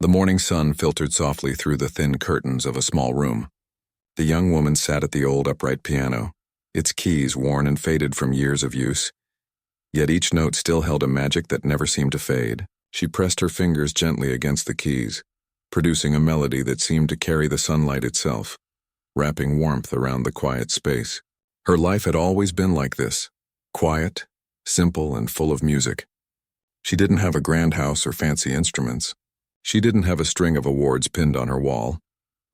The morning sun filtered softly through the thin curtains of a small room. The young woman sat at the old upright piano, its keys worn and faded from years of use. Yet each note still held a magic that never seemed to fade. She pressed her fingers gently against the keys, producing a melody that seemed to carry the sunlight itself, wrapping warmth around the quiet space. Her life had always been like this, quiet, simple, and full of music. She didn't have a grand house or fancy instruments. She didn't have a string of awards pinned on her wall,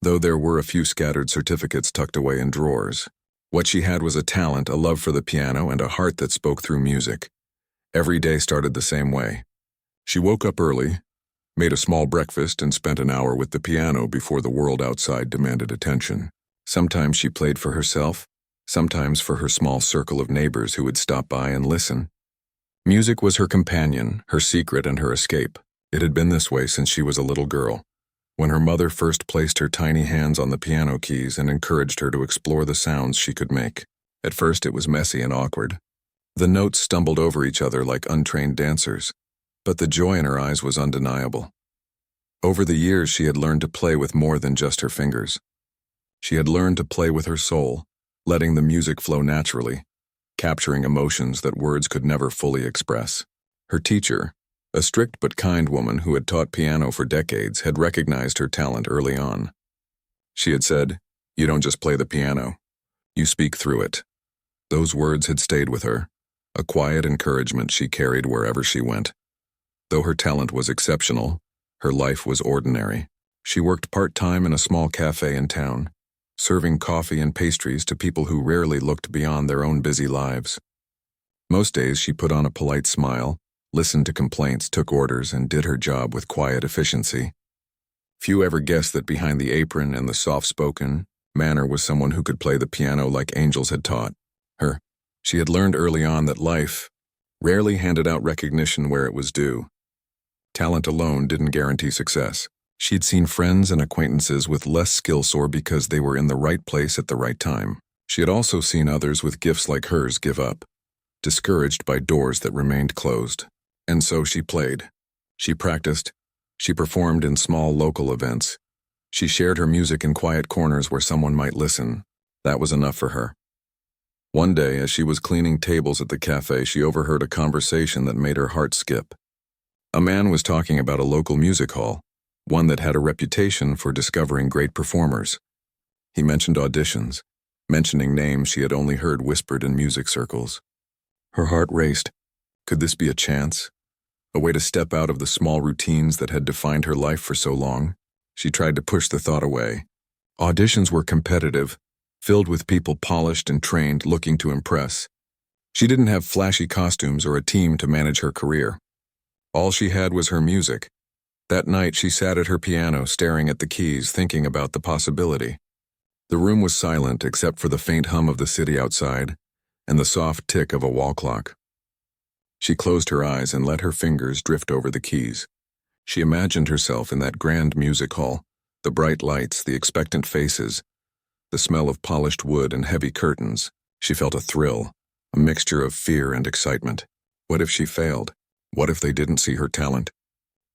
though there were a few scattered certificates tucked away in drawers. What she had was a talent, a love for the piano, and a heart that spoke through music. Every day started the same way. She woke up early, made a small breakfast, and spent an hour with the piano before the world outside demanded attention. Sometimes she played for herself, sometimes for her small circle of neighbors who would stop by and listen. Music was her companion, her secret, and her escape. It had been this way since she was a little girl, when her mother first placed her tiny hands on the piano keys and encouraged her to explore the sounds she could make. At first it was messy and awkward. The notes stumbled over each other like untrained dancers, but the joy in her eyes was undeniable. Over the years she had learned to play with more than just her fingers. She had learned to play with her soul, letting the music flow naturally, capturing emotions that words could never fully express. Her teacher, a strict but kind woman who had taught piano for decades, had recognized her talent early on. She had said, "You don't just play the piano, you speak through it." Those words had stayed with her, a quiet encouragement she carried wherever she went. Though her talent was exceptional, her life was ordinary. She worked part-time in a small cafe in town, serving coffee and pastries to people who rarely looked beyond their own busy lives. Most days she put on a polite smile, listened to complaints, took orders, and did her job with quiet efficiency. Few ever guessed that behind the apron and the soft-spoken manner was someone who could play the piano like angels had taught her. She had learned early on that life rarely handed out recognition where it was due. Talent alone didn't guarantee success. She'd seen friends and acquaintances with less skill soar because they were in the right place at the right time. She had also seen others with gifts like hers give up, discouraged by doors that remained closed. And so she played. She practiced. She performed in small local events. She shared her music in quiet corners where someone might listen. That was enough for her. One day, as she was cleaning tables at the cafe, she overheard a conversation that made her heart skip. A man was talking about a local music hall, one that had a reputation for discovering great performers. He mentioned auditions, mentioning names she had only heard whispered in music circles. Her heart raced. Could this be a chance? A way to step out of the small routines that had defined her life for so long? She tried to push the thought away. Auditions were competitive, filled with people polished and trained, looking to impress. She didn't have flashy costumes or a team to manage her career. All she had was her music. That night she sat at her piano, staring at the keys, thinking about the possibility. The room was silent except for the faint hum of the city outside and the soft tick of a wall clock. She closed her eyes and let her fingers drift over the keys. She imagined herself in that grand music hall, the bright lights, the expectant faces, the smell of polished wood and heavy curtains. She felt a thrill, a mixture of fear and excitement. What if she failed? What if they didn't see her talent?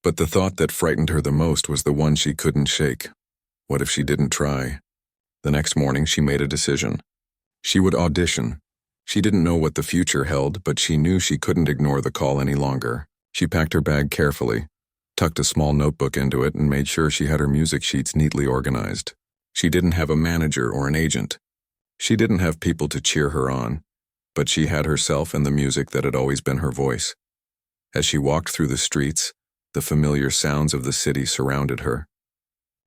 But the thought that frightened her the most was the one she couldn't shake. What if she didn't try? The next morning she made a decision. She would audition. She didn't know what the future held, but she knew she couldn't ignore the call any longer. She packed her bag carefully, tucked a small notebook into it, and made sure she had her music sheets neatly organized. She didn't have a manager or an agent. She didn't have people to cheer her on, but she had herself and the music that had always been her voice. As she walked through the streets, the familiar sounds of the city surrounded her.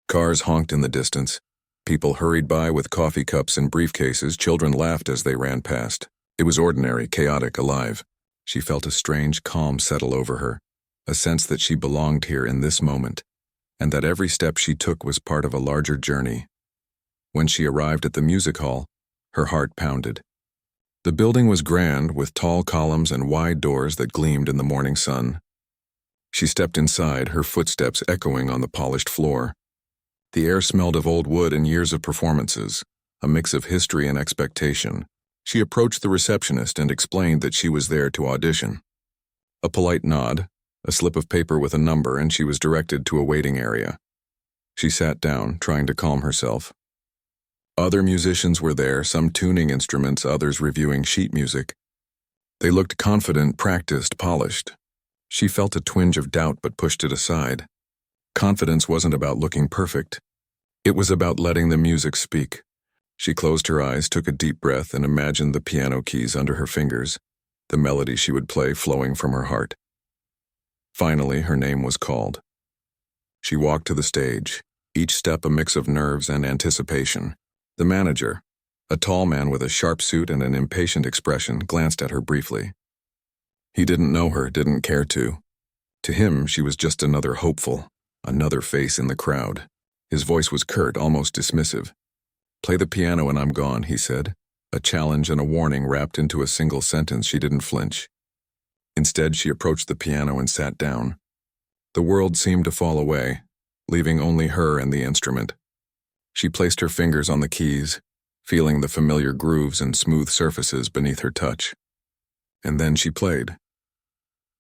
Cars honked in the distance. People hurried by with coffee cups and briefcases. Children laughed as they ran past. It was ordinary, chaotic, alive. She felt a strange calm settle over her, a sense that she belonged here in this moment, and that every step she took was part of a larger journey. When she arrived at the music hall, her heart pounded. The building was grand, with tall columns and wide doors that gleamed in the morning sun. She stepped inside, her footsteps echoing on the polished floor. The air smelled of old wood and years of performances, a mix of history and expectation. She approached the receptionist and explained that she was there to audition. A polite nod, a slip of paper with a number, and she was directed to a waiting area. She sat down, trying to calm herself. Other musicians were there, some tuning instruments, others reviewing sheet music. They looked confident, practiced, polished. She felt a twinge of doubt but pushed it aside. Confidence wasn't about looking perfect. It was about letting the music speak. She closed her eyes, took a deep breath, and imagined the piano keys under her fingers, the melody she would play flowing from her heart. Finally, her name was called. She walked to the stage, each step a mix of nerves and anticipation. The manager, a tall man with a sharp suit and an impatient expression, glanced at her briefly. He didn't know her, didn't care to. To him, she was just another hopeful, another face in the crowd. His voice was curt, almost dismissive. "Play the piano and I'm gone," he said, a challenge and a warning wrapped into a single sentence. She didn't flinch. Instead, she approached the piano and sat down. The world seemed to fall away, leaving only her and the instrument. She placed her fingers on the keys, feeling the familiar grooves and smooth surfaces beneath her touch. And then she played.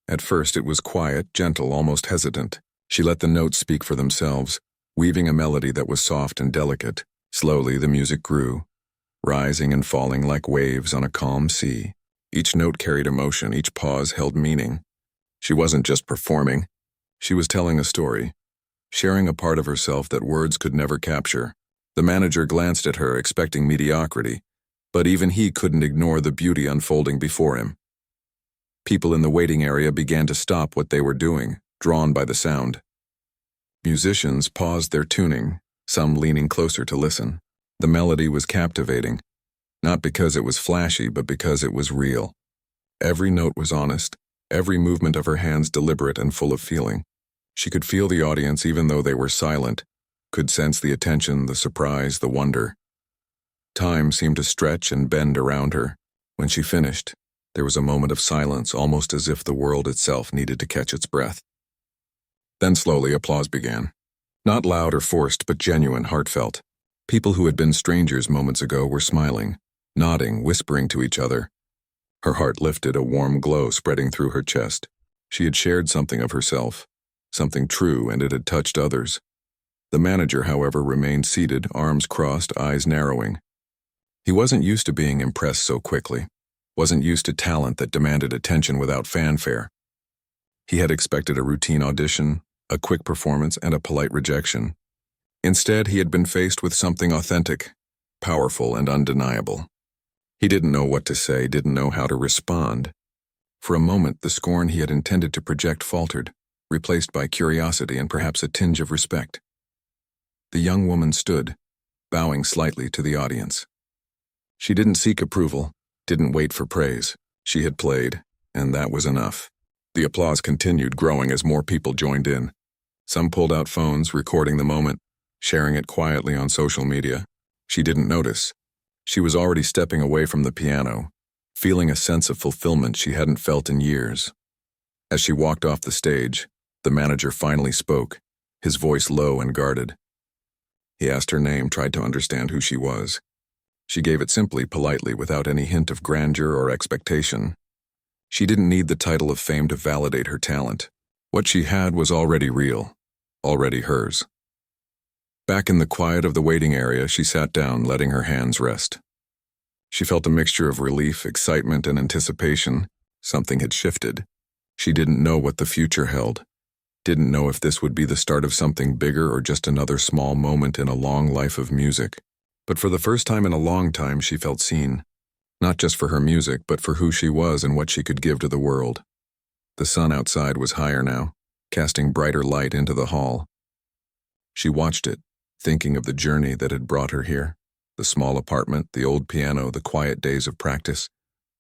At first, it was quiet, gentle, almost hesitant. She let the notes speak for themselves, weaving a melody that was soft and delicate. Slowly, the music grew, rising and falling like waves on a calm sea. Each note carried emotion, each pause held meaning. She wasn't just performing. She was telling a story, sharing a part of herself that words could never capture. The manager glanced at her, expecting mediocrity, but even he couldn't ignore the beauty unfolding before him. People in the waiting area began to stop what they were doing, drawn by the sound. Musicians paused their tuning, some leaning closer to listen. The melody was captivating, not because it was flashy, but because it was real. Every note was honest, every movement of her hands deliberate and full of feeling. She could feel the audience even though they were silent, could sense the attention, the surprise, the wonder. Time seemed to stretch and bend around her. When she finished, there was a moment of silence, almost as if the world itself needed to catch its breath. Then slowly applause began. Not loud or forced, but genuine, heartfelt. People who had been strangers moments ago were smiling, nodding, whispering to each other. Her heart lifted, a warm glow spreading through her chest. She had shared something of herself, something true, and it had touched others. The manager, however, remained seated, arms crossed, eyes narrowing. He wasn't used to being impressed so quickly, wasn't used to talent that demanded attention without fanfare. He had expected a routine audition, a quick performance, and a polite rejection. Instead, he had been faced with something authentic, powerful, and undeniable. He didn't know what to say, didn't know how to respond. For a moment, the scorn he had intended to project faltered, replaced by curiosity and perhaps a tinge of respect. The young woman stood, bowing slightly to the audience. She didn't seek approval, didn't wait for praise. She had played, and that was enough. The applause continued, growing as more people joined in. Some pulled out phones, recording the moment, sharing it quietly on social media. She didn't notice. She was already stepping away from the piano, feeling a sense of fulfillment she hadn't felt in years. As she walked off the stage, the manager finally spoke, his voice low and guarded. He asked her name, tried to understand who she was. She gave it simply, politely, without any hint of grandeur or expectation. She didn't need the title of fame to validate her talent. What she had was already real, already hers. Back in the quiet of the waiting area, she sat down, letting her hands rest. She felt a mixture of relief, excitement, and anticipation. Something had shifted. She didn't know what the future held. Didn't know if this would be the start of something bigger or just another small moment in a long life of music. But for the first time in a long time, she felt seen. Not just for her music, but for who she was and what she could give to the world. The sun outside was higher now, casting brighter light into the hall. She watched it, thinking of the journey that had brought her here. The small apartment, the old piano, the quiet days of practice,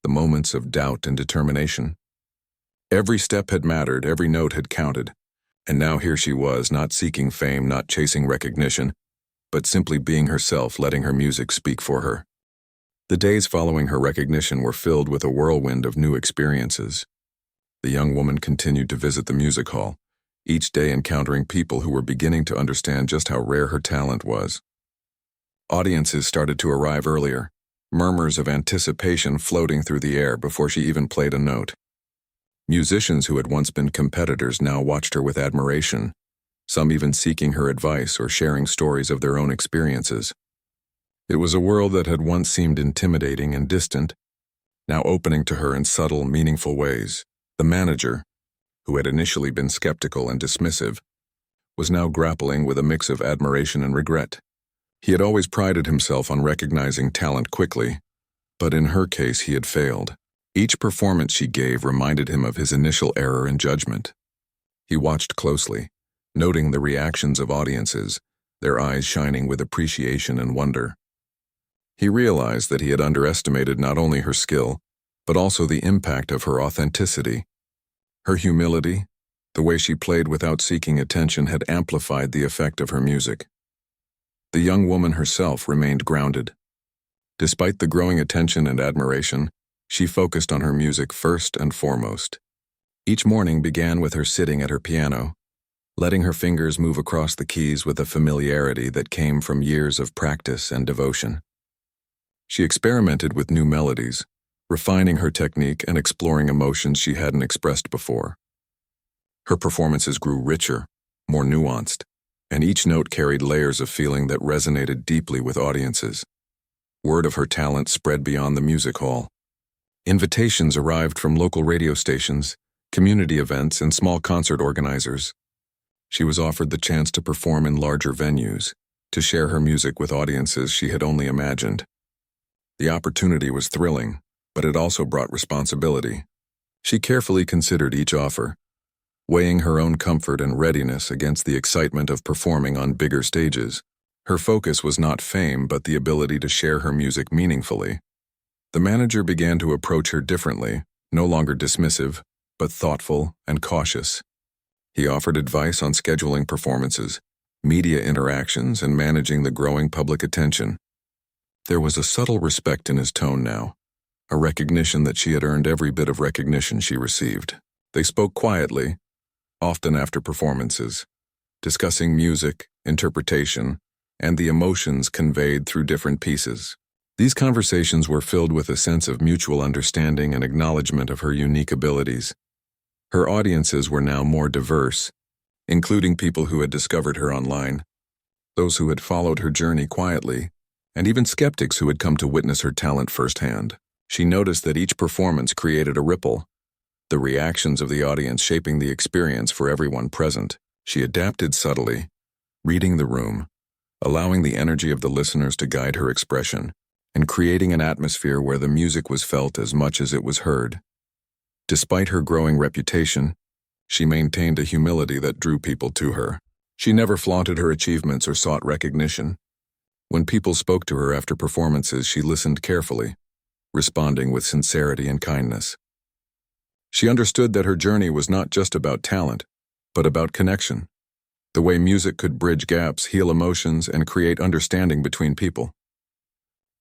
the moments of doubt and determination. Every step had mattered, every note had counted. And now here she was, not seeking fame, not chasing recognition, but simply being herself, letting her music speak for her. The days following her recognition were filled with a whirlwind of new experiences. The young woman continued to visit the music hall, each day encountering people who were beginning to understand just how rare her talent was. Audiences started to arrive earlier, murmurs of anticipation floating through the air before she even played a note. Musicians who had once been competitors now watched her with admiration, some even seeking her advice or sharing stories of their own experiences. It was a world that had once seemed intimidating and distant, now opening to her in subtle, meaningful ways. The manager, who had initially been skeptical and dismissive, was now grappling with a mix of admiration and regret. He had always prided himself on recognizing talent quickly, but in her case he had failed. Each performance she gave reminded him of his initial error in judgment. He watched closely, noting the reactions of audiences, their eyes shining with appreciation and wonder. He realized that he had underestimated not only her skill, but also the impact of her authenticity. Her humility, the way she played without seeking attention, had amplified the effect of her music. The young woman herself remained grounded. Despite the growing attention and admiration, she focused on her music first and foremost. Each morning began with her sitting at her piano, letting her fingers move across the keys with a familiarity that came from years of practice and devotion. She experimented with new melodies, refining her technique and exploring emotions she hadn't expressed before. Her performances grew richer, more nuanced, and each note carried layers of feeling that resonated deeply with audiences. Word of her talent spread beyond the music hall. Invitations arrived from local radio stations, community events, and small concert organizers. She was offered the chance to perform in larger venues, to share her music with audiences she had only imagined. The opportunity was thrilling, but it also brought responsibility. She carefully considered each offer, weighing her own comfort and readiness against the excitement of performing on bigger stages. Her focus was not fame, but the ability to share her music meaningfully. The manager began to approach her differently, no longer dismissive, but thoughtful and cautious. He offered advice on scheduling performances, media interactions, and managing the growing public attention. There was a subtle respect in his tone now, a recognition that she had earned every bit of recognition she received. They spoke quietly, often after performances, discussing music, interpretation, and the emotions conveyed through different pieces. These conversations were filled with a sense of mutual understanding and acknowledgement of her unique abilities. Her audiences were now more diverse, including people who had discovered her online, those who had followed her journey quietly, and even skeptics who had come to witness her talent firsthand. She noticed that each performance created a ripple, the reactions of the audience shaping the experience for everyone present. She adapted subtly, reading the room, allowing the energy of the listeners to guide her expression, and creating an atmosphere where the music was felt as much as it was heard. Despite her growing reputation, she maintained a humility that drew people to her. She never flaunted her achievements or sought recognition. When people spoke to her after performances, she listened carefully, responding with sincerity and kindness. She understood that her journey was not just about talent, but about connection, the way music could bridge gaps, heal emotions, and create understanding between people.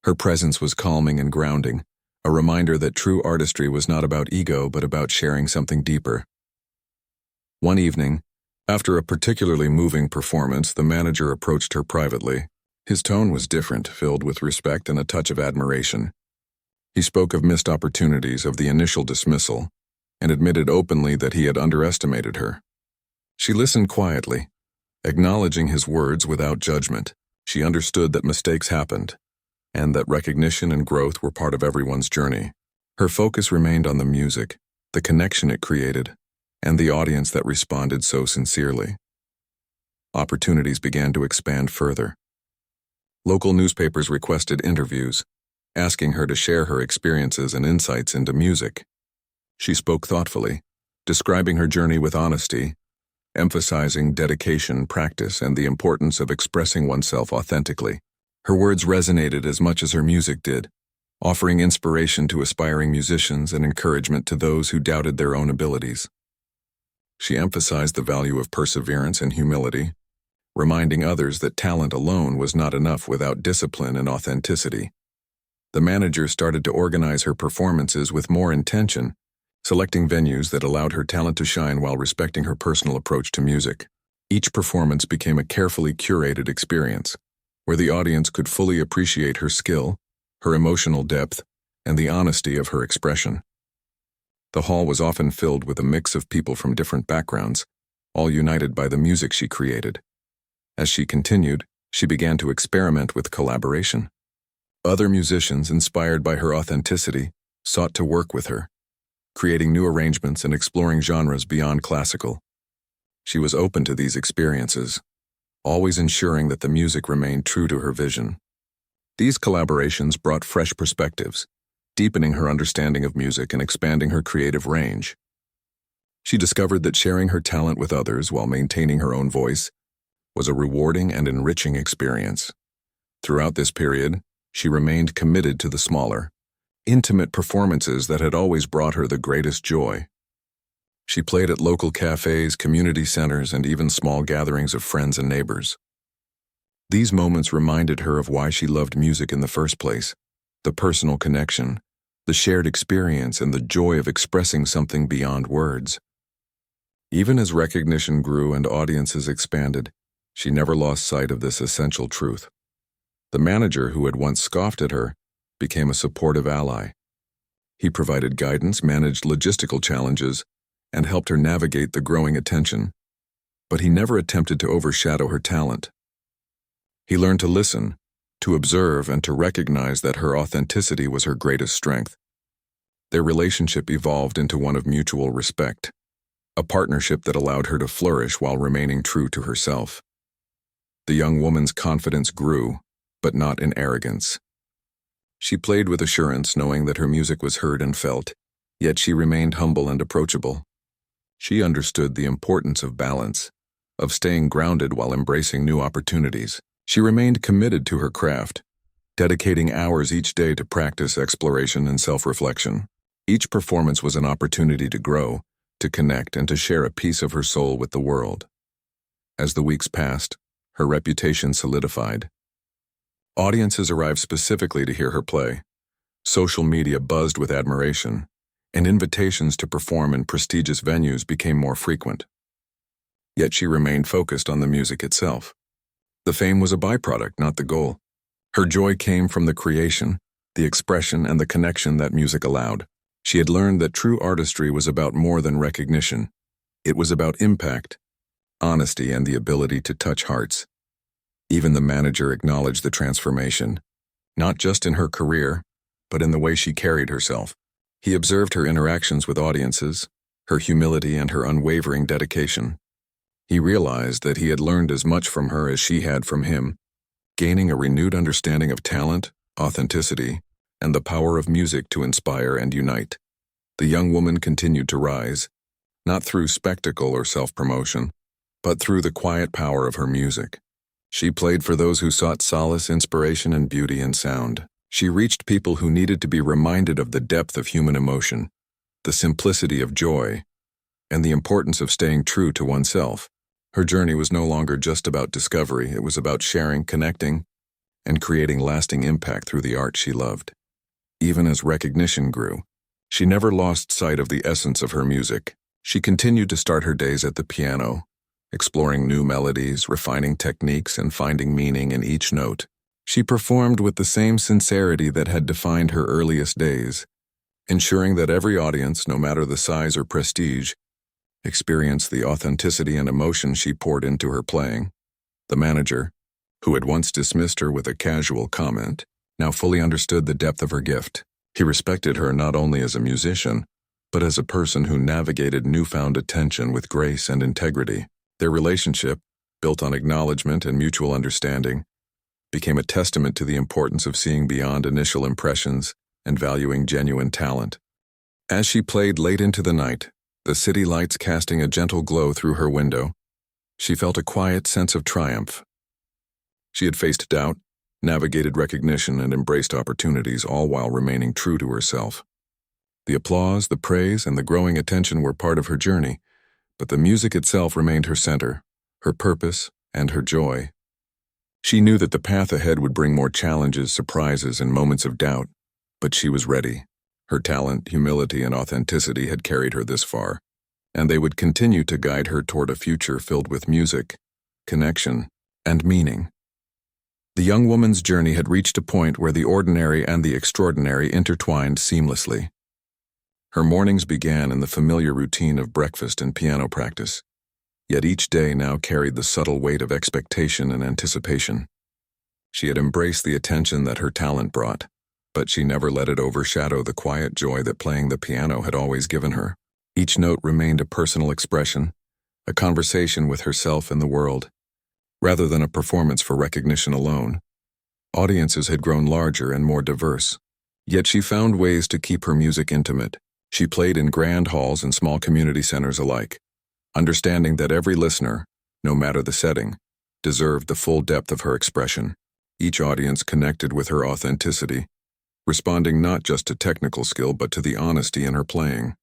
Her presence was calming and grounding, a reminder that true artistry was not about ego but about sharing something deeper. One evening, after a particularly moving performance, the manager approached her privately. His tone was different, filled with respect and a touch of admiration. He spoke of missed opportunities, of the initial dismissal, and admitted openly that he had underestimated her. She listened quietly, acknowledging his words without judgment. She understood that mistakes happened, and that recognition and growth were part of everyone's journey. Her focus remained on the music, the connection it created, and the audience that responded so sincerely. Opportunities began to expand further. Local newspapers requested interviews, asking her to share her experiences and insights into music. She spoke thoughtfully, describing her journey with honesty, emphasizing dedication, practice, and the importance of expressing oneself authentically. Her words resonated as much as her music did, offering inspiration to aspiring musicians and encouragement to those who doubted their own abilities. She emphasized the value of perseverance and humility, reminding others that talent alone was not enough without discipline and authenticity. The manager started to organize her performances with more intention, selecting venues that allowed her talent to shine while respecting her personal approach to music. Each performance became a carefully curated experience, where the audience could fully appreciate her skill, her emotional depth, and the honesty of her expression. The hall was often filled with a mix of people from different backgrounds, all united by the music she created. As she continued, she began to experiment with collaboration. Other musicians, inspired by her authenticity, sought to work with her, creating new arrangements and exploring genres beyond classical. She was open to these experiences, always ensuring that the music remained true to her vision. These collaborations brought fresh perspectives, deepening her understanding of music and expanding her creative range. She discovered that sharing her talent with others while maintaining her own voice was a rewarding and enriching experience. Throughout this period, she remained committed to the smaller, intimate performances that had always brought her the greatest joy. She played at local cafes, community centers, and even small gatherings of friends and neighbors. These moments reminded her of why she loved music in the first place: the personal connection, the shared experience, and the joy of expressing something beyond words. Even as recognition grew and audiences expanded, she never lost sight of this essential truth. The manager who had once scoffed at her became a supportive ally. He provided guidance, managed logistical challenges, and helped her navigate the growing attention. But he never attempted to overshadow her talent. He learned to listen, to observe, and to recognize that her authenticity was her greatest strength. Their relationship evolved into one of mutual respect, a partnership that allowed her to flourish while remaining true to herself. The young woman's confidence grew, but not in arrogance. She played with assurance, knowing that her music was heard and felt, yet she remained humble and approachable. She understood the importance of balance, of staying grounded while embracing new opportunities. She remained committed to her craft, dedicating hours each day to practice, exploration, and self-reflection. Each performance was an opportunity to grow, to connect, and to share a piece of her soul with the world. As the weeks passed, her reputation solidified. Audiences arrived specifically to hear her play. Social media buzzed with admiration, and invitations to perform in prestigious venues became more frequent. Yet she remained focused on the music itself. The fame was a byproduct, not the goal. Her joy came from the creation, the expression, and the connection that music allowed. She had learned that true artistry was about more than recognition. It was about impact, honesty, and the ability to touch hearts. Even the manager acknowledged the transformation, not just in her career, but in the way she carried herself. He observed her interactions with audiences, her humility, and her unwavering dedication. He realized that he had learned as much from her as she had from him, gaining a renewed understanding of talent, authenticity, and the power of music to inspire and unite. The young woman continued to rise, not through spectacle or self-promotion, but through the quiet power of her music. She played for those who sought solace, inspiration, and beauty in sound. She reached people who needed to be reminded of the depth of human emotion, the simplicity of joy, and the importance of staying true to oneself. Her journey was no longer just about discovery. It was about sharing, connecting, and creating lasting impact through the art she loved. Even as recognition grew, she never lost sight of the essence of her music. She continued to start her days at the piano, exploring new melodies, refining techniques, and finding meaning in each note. She performed with the same sincerity that had defined her earliest days, ensuring that every audience, no matter the size or prestige, experienced the authenticity and emotion she poured into her playing. The manager, who had once dismissed her with a casual comment, now fully understood the depth of her gift. He respected her not only as a musician, but as a person who navigated newfound attention with grace and integrity. Their relationship, built on acknowledgement and mutual understanding, became a testament to the importance of seeing beyond initial impressions and valuing genuine talent. As she played late into the night, the city lights casting a gentle glow through her window, she felt a quiet sense of triumph. She had faced doubt, navigated recognition, and embraced opportunities, all while remaining true to herself. The applause, the praise, and the growing attention were part of her journey, but the music itself remained her center, her purpose, and her joy. She knew that the path ahead would bring more challenges, surprises, and moments of doubt, but she was ready. Her talent, humility, and authenticity had carried her this far, and they would continue to guide her toward a future filled with music, connection, and meaning. The young woman's journey had reached a point where the ordinary and the extraordinary intertwined seamlessly. Her mornings began in the familiar routine of breakfast and piano practice, yet each day now carried the subtle weight of expectation and anticipation. She had embraced the attention that her talent brought, but she never let it overshadow the quiet joy that playing the piano had always given her. Each note remained a personal expression, a conversation with herself and the world, rather than a performance for recognition alone. Audiences had grown larger and more diverse, yet she found ways to keep her music intimate. She played in grand halls and small community centers alike, understanding that every listener, no matter the setting, deserved the full depth of her expression. Each audience connected with her authenticity, responding not just to technical skill but to the honesty in her playing.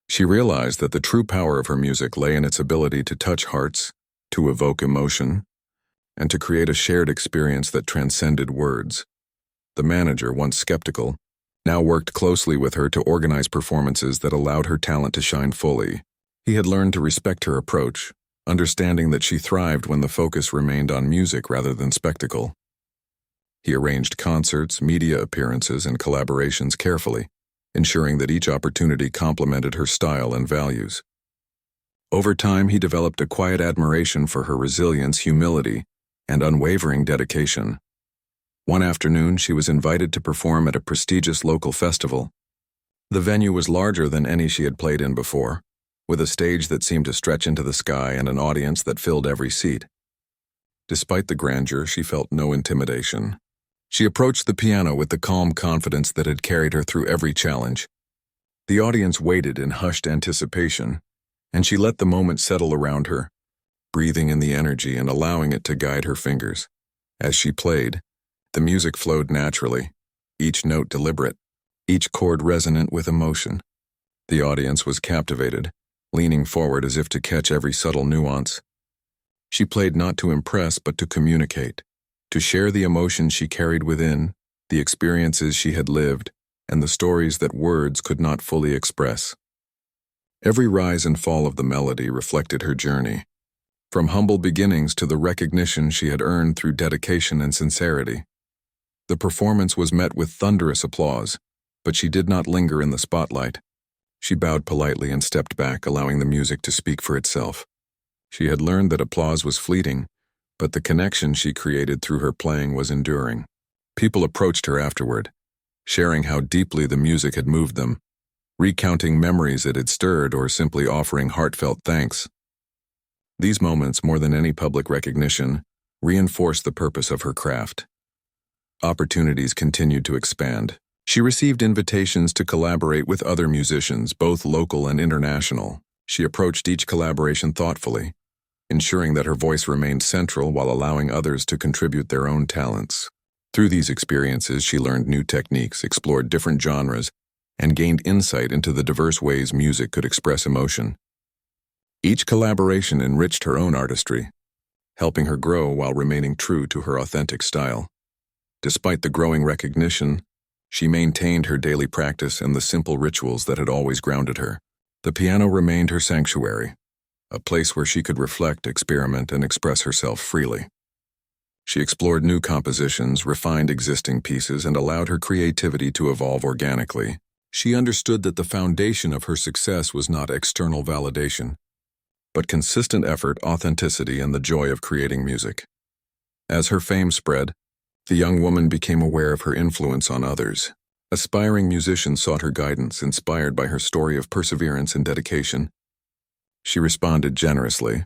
She realized that the true power of her music lay in its ability to touch hearts, to evoke emotion, and to create a shared experience that transcended words. The manager, once skeptical, now worked closely with her to organize performances that allowed her talent to shine fully. He had learned to respect her approach, understanding that she thrived when the focus remained on music rather than spectacle. He arranged concerts, media appearances, and collaborations carefully, ensuring that each opportunity complemented her style and values. Over time, he developed a quiet admiration for her resilience, humility, and unwavering dedication. One afternoon, she was invited to perform at a prestigious local festival. The venue was larger than any she had played in before, with a stage that seemed to stretch into the sky and an audience that filled every seat. Despite the grandeur, she felt no intimidation. She approached the piano with the calm confidence that had carried her through every challenge. The audience waited in hushed anticipation, and she let the moment settle around her, breathing in the energy and allowing it to guide her fingers. As she played, the music flowed naturally, each note deliberate, each chord resonant with emotion. The audience was captivated, leaning forward as if to catch every subtle nuance. She played not to impress but to communicate, to share the emotions she carried within, the experiences she had lived, and the stories that words could not fully express. Every rise and fall of the melody reflected her journey, from humble beginnings to the recognition she had earned through dedication and sincerity. The performance was met with thunderous applause, but she did not linger in the spotlight. She bowed politely and stepped back, allowing the music to speak for itself. She had learned that applause was fleeting, but the connection she created through her playing was enduring. People approached her afterward, sharing how deeply the music had moved them, recounting memories it had stirred, or simply offering heartfelt thanks. These moments, more than any public recognition, reinforced the purpose of her craft. Opportunities continued to expand. She received invitations to collaborate with other musicians, both local and international. She approached each collaboration thoughtfully, ensuring that her voice remained central while allowing others to contribute their own talents. Through these experiences, she learned new techniques, explored different genres, and gained insight into the diverse ways music could express emotion. Each collaboration enriched her own artistry, helping her grow while remaining true to her authentic style. Despite the growing recognition, she maintained her daily practice and the simple rituals that had always grounded her. The piano remained her sanctuary, a place where she could reflect, experiment, and express herself freely. She explored new compositions, refined existing pieces, and allowed her creativity to evolve organically. She understood that the foundation of her success was not external validation, but consistent effort, authenticity, and the joy of creating music. As her fame spread, the young woman became aware of her influence on others. Aspiring musicians sought her guidance, inspired by her story of perseverance and dedication. She responded generously,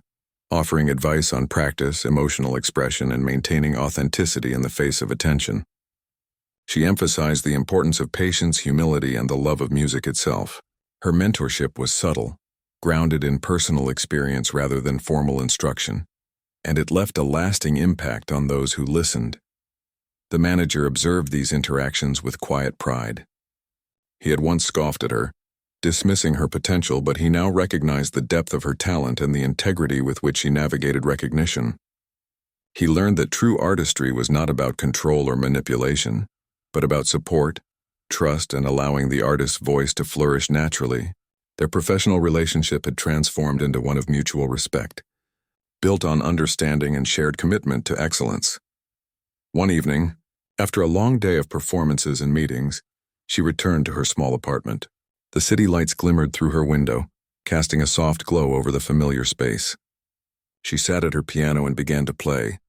offering advice on practice, emotional expression, and maintaining authenticity in the face of attention. She emphasized the importance of patience, humility, and the love of music itself. Her mentorship was subtle, grounded in personal experience rather than formal instruction, and it left a lasting impact on those who listened. The manager observed these interactions with quiet pride. He had once scoffed at her, dismissing her potential, but he now recognized the depth of her talent and the integrity with which she navigated recognition. He learned that true artistry was not about control or manipulation, but about support, trust, and allowing the artist's voice to flourish naturally. Their professional relationship had transformed into one of mutual respect, built on understanding and shared commitment to excellence. One evening, after a long day of performances and meetings, she returned to her small apartment. The city lights glimmered through her window, casting a soft glow over the familiar space. She sat at her piano and began to play,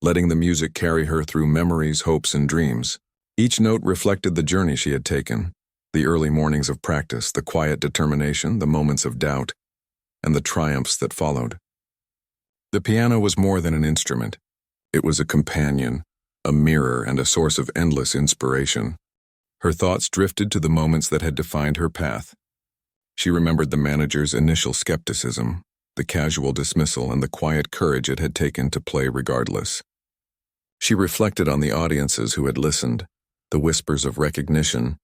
letting the music carry her through memories, hopes, and dreams. Each note reflected the journey she had taken, the early mornings of practice, the quiet determination, the moments of doubt, and the triumphs that followed. The piano was more than an instrument. It was a companion, a mirror, and a source of endless inspiration. Her thoughts drifted to the moments that had defined her path. She remembered the manager's initial skepticism, the casual dismissal, and the quiet courage it had taken to play regardless. She reflected on the audiences who had listened, the whispers of recognition,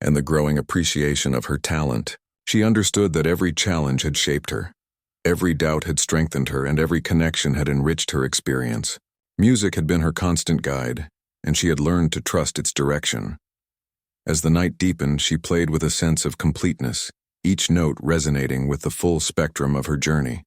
and the growing appreciation of her talent. She understood that every challenge had shaped her, every doubt had strengthened her, and every connection had enriched her experience. Music had been her constant guide, and she had learned to trust its direction. As the night deepened, she played with a sense of completeness, each note resonating with the full spectrum of her journey.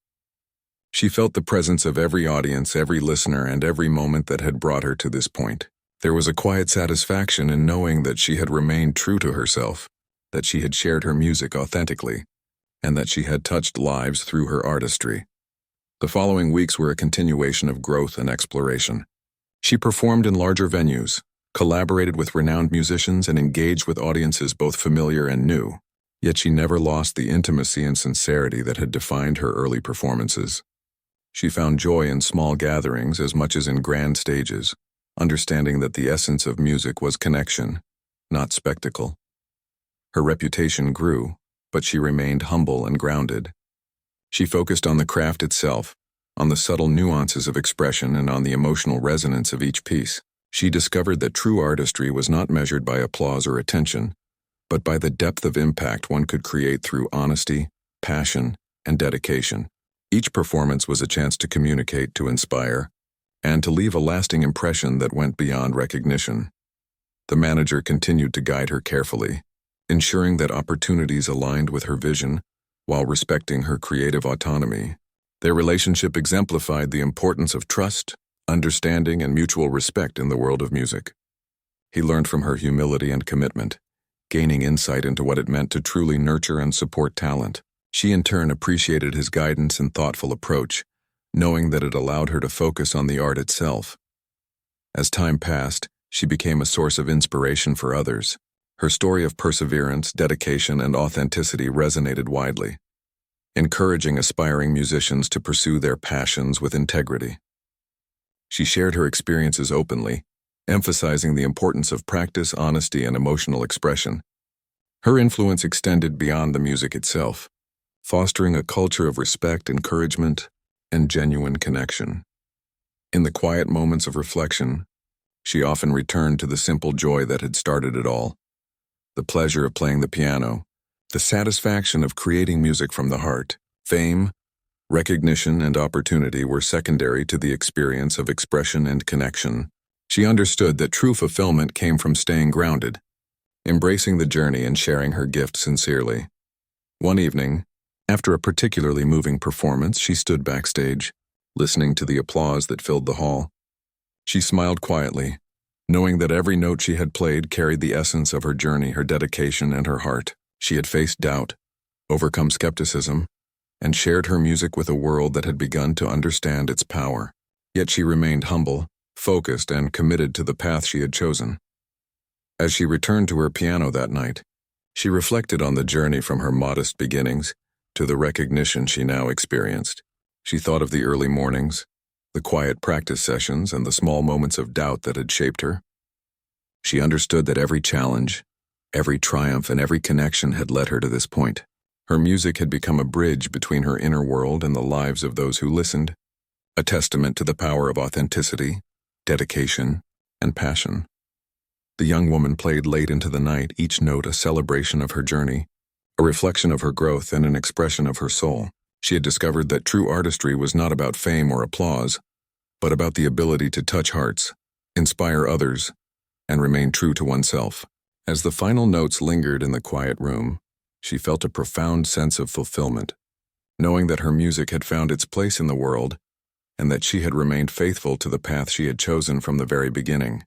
She felt the presence of every audience, every listener, and every moment that had brought her to this point. There was a quiet satisfaction in knowing that she had remained true to herself, that she had shared her music authentically, and that she had touched lives through her artistry. The following weeks were a continuation of growth and exploration. She performed in larger venues, collaborated with renowned musicians, and engaged with audiences both familiar and new. Yet she never lost the intimacy and sincerity that had defined her early performances. She found joy in small gatherings as much as in grand stages, understanding that the essence of music was connection, not spectacle. Her reputation grew, but she remained humble and grounded. She focused on the craft itself, on the subtle nuances of expression, and on the emotional resonance of each piece. She discovered that true artistry was not measured by applause or attention, but by the depth of impact one could create through honesty, passion, and dedication. Each performance was a chance to communicate, to inspire, and to leave a lasting impression that went beyond recognition. The manager continued to guide her carefully, ensuring that opportunities aligned with her vision while respecting her creative autonomy. Their relationship exemplified the importance of trust, understanding, and mutual respect in the world of music. He learned from her humility and commitment, gaining insight into what it meant to truly nurture and support talent. She in turn appreciated his guidance and thoughtful approach, knowing that it allowed her to focus on the art itself. As time passed, she became a source of inspiration for others. Her story of perseverance, dedication, and authenticity resonated widely, encouraging aspiring musicians to pursue their passions with integrity. She shared her experiences openly, emphasizing the importance of practice, honesty, and emotional expression. Her influence extended beyond the music itself, fostering a culture of respect, encouragement, and genuine connection. In the quiet moments of reflection, she often returned to the simple joy that had started it all. The pleasure of playing the piano, the satisfaction of creating music from the heart. Fame, recognition, and opportunity were secondary to the experience of expression and connection. She understood that true fulfillment came from staying grounded, embracing the journey, and sharing her gift sincerely. One evening, after a particularly moving performance, she stood backstage, listening to the applause that filled the hall. She smiled quietly, knowing that every note she had played carried the essence of her journey, her dedication, and her heart. She had faced doubt, overcome skepticism, and shared her music with a world that had begun to understand its power. Yet she remained humble, focused, and committed to the path she had chosen. As she returned to her piano that night, she reflected on the journey from her modest beginnings to the recognition she now experienced. She thought of the early mornings, the quiet practice sessions, and the small moments of doubt that had shaped her. She understood that every challenge, every triumph, and every connection had led her to this point. Her music had become a bridge between her inner world and the lives of those who listened, a testament to the power of authenticity, dedication, and passion. The young woman played late into the night, each note a celebration of her journey, a reflection of her growth, and an expression of her soul. She had discovered that true artistry was not about fame or applause, but about the ability to touch hearts, inspire others, and remain true to oneself. As the final notes lingered in the quiet room, she felt a profound sense of fulfillment, knowing that her music had found its place in the world and that she had remained faithful to the path she had chosen from the very beginning.